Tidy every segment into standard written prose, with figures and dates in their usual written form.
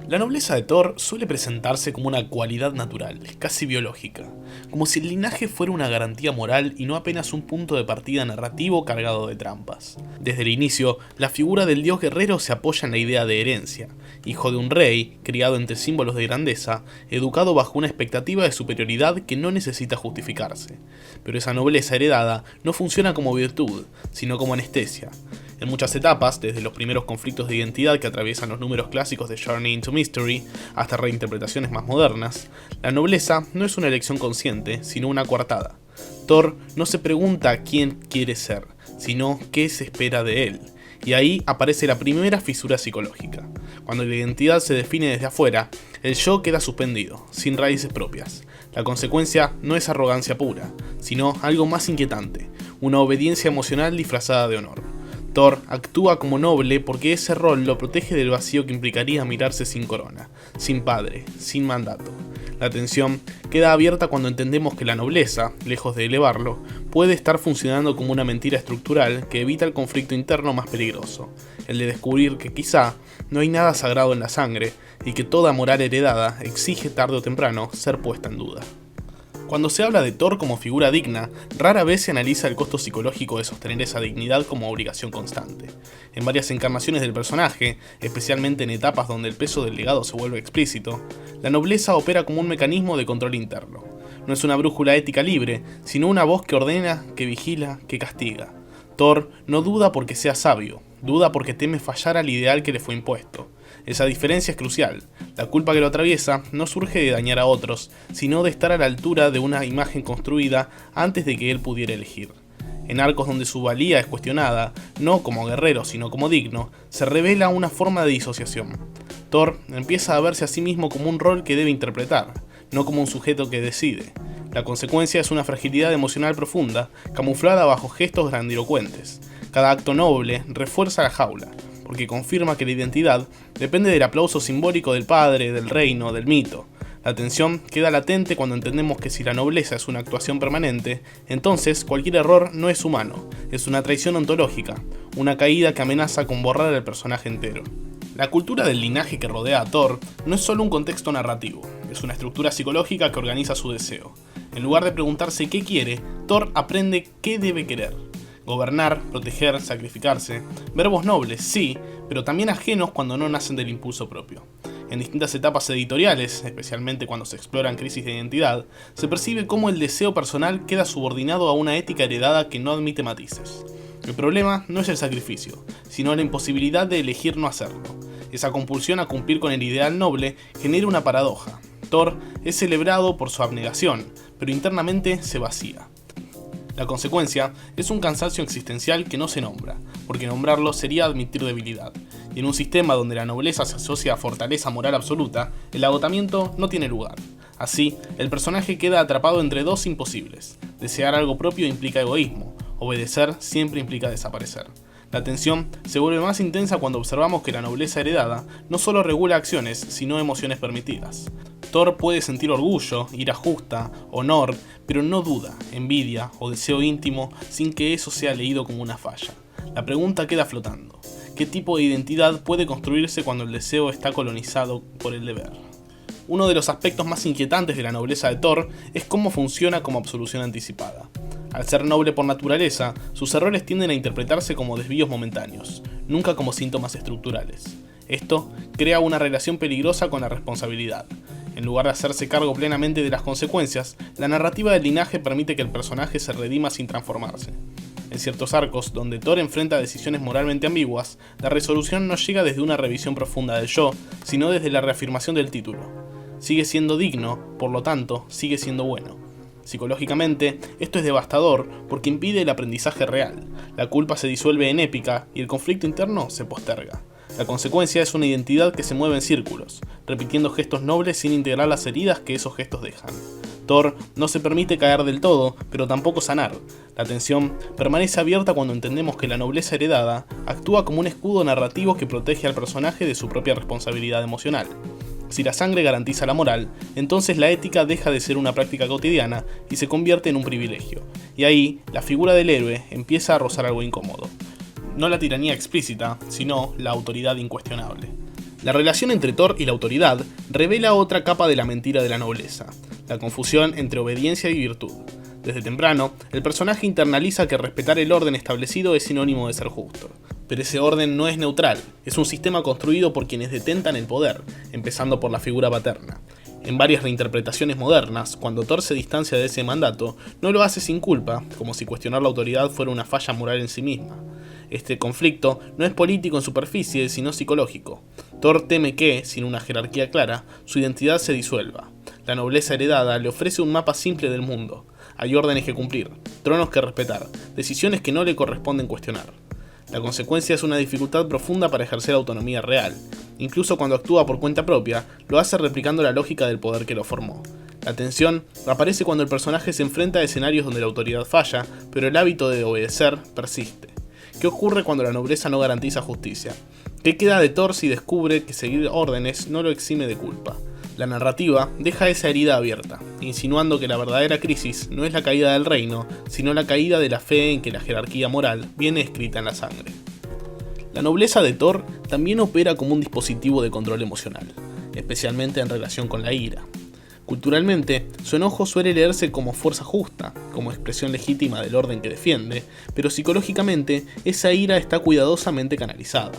La nobleza de Thor suele presentarse como una cualidad natural, casi biológica, como si el linaje fuera una garantía moral y no apenas un punto de partida narrativo cargado de trampas. Desde el inicio, la figura del dios guerrero se apoya en la idea de herencia, hijo de un rey, criado entre símbolos de grandeza, educado bajo una expectativa de superioridad que no necesita justificarse. Pero esa nobleza heredada no funciona como virtud, sino como anestesia. En muchas etapas, desde los primeros conflictos de identidad que atraviesan los números clásicos de Journey into Mystery hasta reinterpretaciones más modernas, la nobleza no es una elección consciente, sino una coartada. Thor no se pregunta quién quiere ser, sino qué se espera de él. Y ahí aparece la primera fisura psicológica. Cuando la identidad se define desde afuera, el yo queda suspendido, sin raíces propias. La consecuencia no es arrogancia pura, sino algo más inquietante, una obediencia emocional disfrazada de honor. Thor actúa como noble porque ese rol lo protege del vacío que implicaría mirarse sin corona, sin padre, sin mandato. La tensión queda abierta cuando entendemos que la nobleza, lejos de elevarlo, puede estar funcionando como una mentira estructural que evita el conflicto interno más peligroso, el de descubrir que quizá no hay nada sagrado en la sangre y que toda moral heredada exige tarde o temprano ser puesta en duda. Cuando se habla de Thor como figura digna, rara vez se analiza el costo psicológico de sostener esa dignidad como obligación constante. En varias encarnaciones del personaje, especialmente en etapas donde el peso del legado se vuelve explícito, la nobleza opera como un mecanismo de control interno. No es una brújula ética libre, sino una voz que ordena, que vigila, que castiga. Thor no duda porque sea sabio, duda porque teme fallar al ideal que le fue impuesto. Esa diferencia es crucial. La culpa que lo atraviesa no surge de dañar a otros, sino de estar a la altura de una imagen construida antes de que él pudiera elegir. En arcos donde su valía es cuestionada, no como guerrero sino como digno, se revela una forma de disociación. Thor empieza a verse a sí mismo como un rol que debe interpretar, no como un sujeto que decide. La consecuencia es una fragilidad emocional profunda, camuflada bajo gestos grandilocuentes. Cada acto noble refuerza la jaula, porque confirma que la identidad depende del aplauso simbólico del padre, del reino, del mito. La tensión queda latente cuando entendemos que si la nobleza es una actuación permanente, entonces cualquier error no es humano, es una traición ontológica, una caída que amenaza con borrar al personaje entero. La cultura del linaje que rodea a Thor no es solo un contexto narrativo, es una estructura psicológica que organiza su deseo. En lugar de preguntarse qué quiere, Thor aprende qué debe querer. Gobernar, proteger, sacrificarse, verbos nobles, sí, pero también ajenos cuando no nacen del impulso propio. En distintas etapas editoriales, especialmente cuando se exploran crisis de identidad, se percibe cómo el deseo personal queda subordinado a una ética heredada que no admite matices. El problema no es el sacrificio, sino la imposibilidad de elegir no hacerlo. Esa compulsión a cumplir con el ideal noble genera una paradoja. Thor es celebrado por su abnegación, pero internamente se vacía. La consecuencia es un cansancio existencial que no se nombra, porque nombrarlo sería admitir debilidad. Y en un sistema donde la nobleza se asocia a fortaleza moral absoluta, el agotamiento no tiene lugar. Así, el personaje queda atrapado entre dos imposibles. Desear algo propio implica egoísmo, obedecer siempre implica desaparecer. La tensión se vuelve más intensa cuando observamos que la nobleza heredada no solo regula acciones, sino emociones permitidas. Thor puede sentir orgullo, ira justa, honor, pero no duda, envidia o deseo íntimo sin que eso sea leído como una falla. La pregunta queda flotando. ¿Qué tipo de identidad puede construirse cuando el deseo está colonizado por el deber? Uno de los aspectos más inquietantes de la nobleza de Thor es cómo funciona como absolución anticipada. Al ser noble por naturaleza, sus errores tienden a interpretarse como desvíos momentáneos, nunca como síntomas estructurales. Esto crea una relación peligrosa con la responsabilidad. En lugar de hacerse cargo plenamente de las consecuencias, la narrativa del linaje permite que el personaje se redima sin transformarse. En ciertos arcos, donde Thor enfrenta decisiones moralmente ambiguas, la resolución no llega desde una revisión profunda del yo, sino desde la reafirmación del título. Sigue siendo digno, por lo tanto, sigue siendo bueno. Psicológicamente, esto es devastador porque impide el aprendizaje real. La culpa se disuelve en épica y el conflicto interno se posterga. La consecuencia es una identidad que se mueve en círculos, repitiendo gestos nobles sin integrar las heridas que esos gestos dejan. Thor no se permite caer del todo, pero tampoco sanar. La tensión permanece abierta cuando entendemos que la nobleza heredada actúa como un escudo narrativo que protege al personaje de su propia responsabilidad emocional. Si la sangre garantiza la moral, entonces la ética deja de ser una práctica cotidiana y se convierte en un privilegio. Y ahí, la figura del héroe empieza a rozar algo incómodo. No la tiranía explícita, sino la autoridad incuestionable. La relación entre Thor y la autoridad revela otra capa de la mentira de la nobleza, la confusión entre obediencia y virtud. Desde temprano, el personaje internaliza que respetar el orden establecido es sinónimo de ser justo. Pero ese orden no es neutral, es un sistema construido por quienes detentan el poder, empezando por la figura paterna. En varias reinterpretaciones modernas, cuando Thor se distancia de ese mandato, no lo hace sin culpa, como si cuestionar la autoridad fuera una falla moral en sí misma. Este conflicto no es político en superficie, sino psicológico. Thor teme que, sin una jerarquía clara, su identidad se disuelva. La nobleza heredada le ofrece un mapa simple del mundo. Hay órdenes que cumplir, tronos que respetar, decisiones que no le corresponden cuestionar. La consecuencia es una dificultad profunda para ejercer autonomía real. Incluso cuando actúa por cuenta propia, lo hace replicando la lógica del poder que lo formó. La tensión aparece cuando el personaje se enfrenta a escenarios donde la autoridad falla, pero el hábito de obedecer persiste. ¿Qué ocurre cuando la nobleza no garantiza justicia? ¿Qué queda de Thor si descubre que seguir órdenes no lo exime de culpa? La narrativa deja esa herida abierta, insinuando que la verdadera crisis no es la caída del reino, sino la caída de la fe en que la jerarquía moral viene escrita en la sangre. La nobleza de Thor también opera como un dispositivo de control emocional, especialmente en relación con la ira. Culturalmente, su enojo suele leerse como fuerza justa, como expresión legítima del orden que defiende, pero psicológicamente esa ira está cuidadosamente canalizada.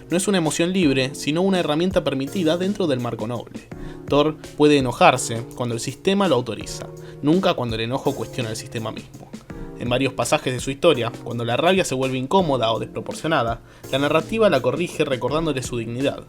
No es una emoción libre, sino una herramienta permitida dentro del marco noble. Thor puede enojarse cuando el sistema lo autoriza, nunca cuando el enojo cuestiona el sistema mismo. En varios pasajes de su historia, cuando la rabia se vuelve incómoda o desproporcionada, la narrativa la corrige recordándole su dignidad.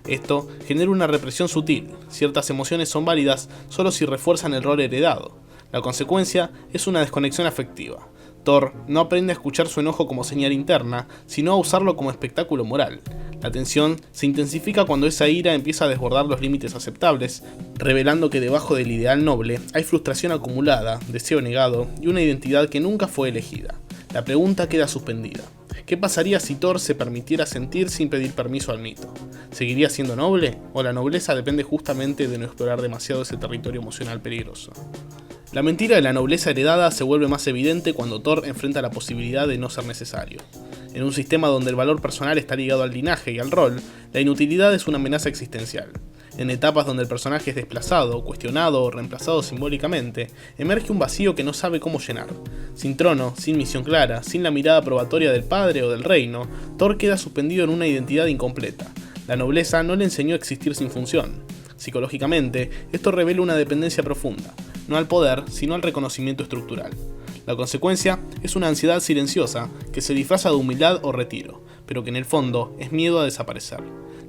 Esto genera una represión sutil. Ciertas emociones son válidas solo si refuerzan el rol heredado. La consecuencia es una desconexión afectiva. Thor no aprende a escuchar su enojo como señal interna, sino a usarlo como espectáculo moral. La tensión se intensifica cuando esa ira empieza a desbordar los límites aceptables, revelando que debajo del ideal noble hay frustración acumulada, deseo negado y una identidad que nunca fue elegida. La pregunta queda suspendida. ¿Qué pasaría si Thor se permitiera sentir sin pedir permiso al mito? ¿Seguiría siendo noble? ¿O la nobleza depende justamente de no explorar demasiado ese territorio emocional peligroso? La mentira de la nobleza heredada se vuelve más evidente cuando Thor enfrenta la posibilidad de no ser necesario. En un sistema donde el valor personal está ligado al linaje y al rol, la inutilidad es una amenaza existencial. En etapas donde el personaje es desplazado, cuestionado o reemplazado simbólicamente, emerge un vacío que no sabe cómo llenar. Sin trono, sin misión clara, sin la mirada probatoria del padre o del reino, Thor queda suspendido en una identidad incompleta. La nobleza no le enseñó a existir sin función. Psicológicamente, esto revela una dependencia profunda, no al poder, sino al reconocimiento estructural. La consecuencia es una ansiedad silenciosa que se disfraza de humildad o retiro, pero que en el fondo es miedo a desaparecer.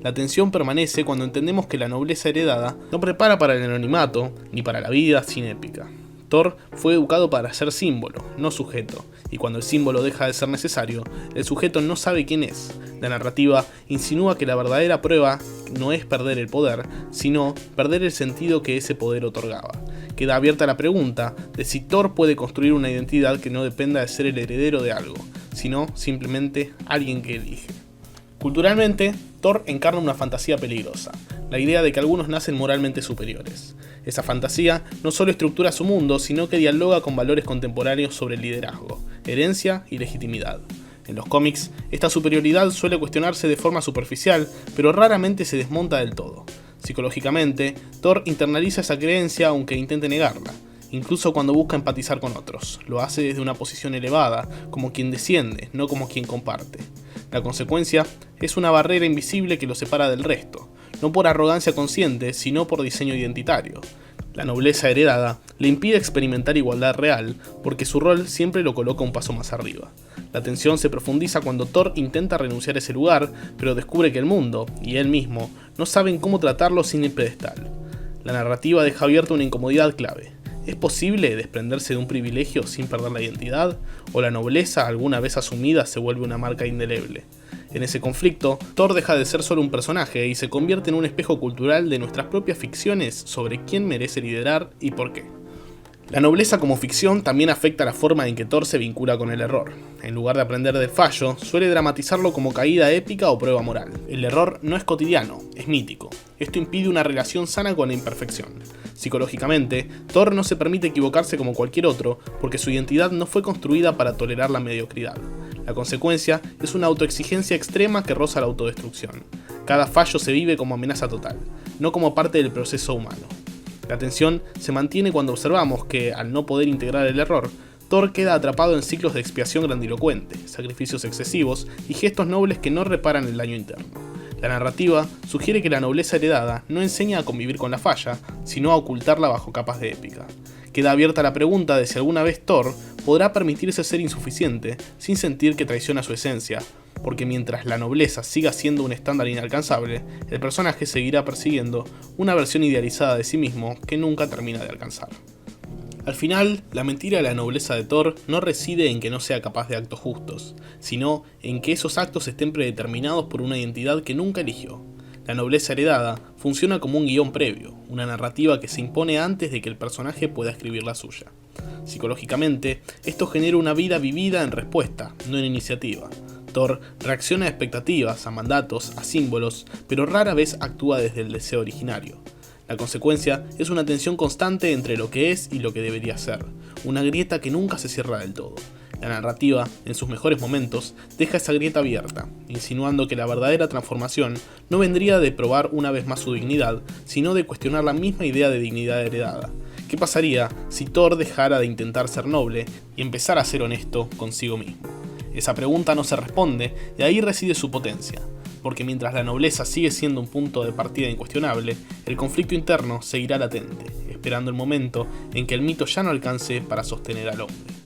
La tensión permanece cuando entendemos que la nobleza heredada no prepara para el anonimato ni para la vida sin épica. Thor fue educado para ser símbolo, no sujeto, y cuando el símbolo deja de ser necesario, el sujeto no sabe quién es. La narrativa insinúa que la verdadera prueba no es perder el poder, sino perder el sentido que ese poder otorgaba. Queda abierta la pregunta de si Thor puede construir una identidad que no dependa de ser el heredero de algo, sino simplemente alguien que elige. Culturalmente, Thor encarna una fantasía peligrosa, la idea de que algunos nacen moralmente superiores. Esa fantasía no solo estructura su mundo, sino que dialoga con valores contemporáneos sobre el liderazgo, herencia y legitimidad. En los cómics, esta superioridad suele cuestionarse de forma superficial, pero raramente se desmonta del todo. Psicológicamente, Thor internaliza esa creencia aunque intente negarla, incluso cuando busca empatizar con otros. Lo hace desde una posición elevada, como quien desciende, no como quien comparte. La consecuencia es una barrera invisible que lo separa del resto, no por arrogancia consciente, sino por diseño identitario. La nobleza heredada le impide experimentar igualdad real, porque su rol siempre lo coloca un paso más arriba. La tensión se profundiza cuando Thor intenta renunciar a ese lugar, pero descubre que el mundo, y él mismo, no saben cómo tratarlo sin el pedestal. La narrativa deja abierta una incomodidad clave. ¿Es posible desprenderse de un privilegio sin perder la identidad? ¿O la nobleza, alguna vez asumida, se vuelve una marca indeleble? En ese conflicto, Thor deja de ser solo un personaje y se convierte en un espejo cultural de nuestras propias ficciones sobre quién merece liderar y por qué. La nobleza como ficción también afecta la forma en que Thor se vincula con el error. En lugar de aprender del fallo, suele dramatizarlo como caída épica o prueba moral. El error no es cotidiano, es mítico. Esto impide una relación sana con la imperfección. Psicológicamente, Thor no se permite equivocarse como cualquier otro porque su identidad no fue construida para tolerar la mediocridad. La consecuencia es una autoexigencia extrema que roza la autodestrucción. Cada fallo se vive como amenaza total, no como parte del proceso humano. La tensión se mantiene cuando observamos que, al no poder integrar el error, Thor queda atrapado en ciclos de expiación grandilocuente, sacrificios excesivos y gestos nobles que no reparan el daño interno. La narrativa sugiere que la nobleza heredada no enseña a convivir con la falla, sino a ocultarla bajo capas de épica. Queda abierta la pregunta de si alguna vez Thor podrá permitirse ser insuficiente sin sentir que traiciona su esencia, porque mientras la nobleza siga siendo un estándar inalcanzable, el personaje seguirá persiguiendo una versión idealizada de sí mismo que nunca termina de alcanzar. Al final, la mentira de la nobleza de Thor no reside en que no sea capaz de actos justos, sino en que esos actos estén predeterminados por una identidad que nunca eligió. La nobleza heredada funciona como un guión previo, una narrativa que se impone antes de que el personaje pueda escribir la suya. Psicológicamente, esto genera una vida vivida en respuesta, no en iniciativa. Thor reacciona a expectativas, a mandatos, a símbolos, pero rara vez actúa desde el deseo originario. La consecuencia es una tensión constante entre lo que es y lo que debería ser, una grieta que nunca se cierra del todo. La narrativa, en sus mejores momentos, deja esa grieta abierta, insinuando que la verdadera transformación no vendría de probar una vez más su dignidad, sino de cuestionar la misma idea de dignidad heredada. ¿Qué pasaría si Thor dejara de intentar ser noble y empezara a ser honesto consigo mismo? Esa pregunta no se responde y ahí reside su potencia, porque mientras la nobleza sigue siendo un punto de partida incuestionable, el conflicto interno seguirá latente, esperando el momento en que el mito ya no alcance para sostener al hombre.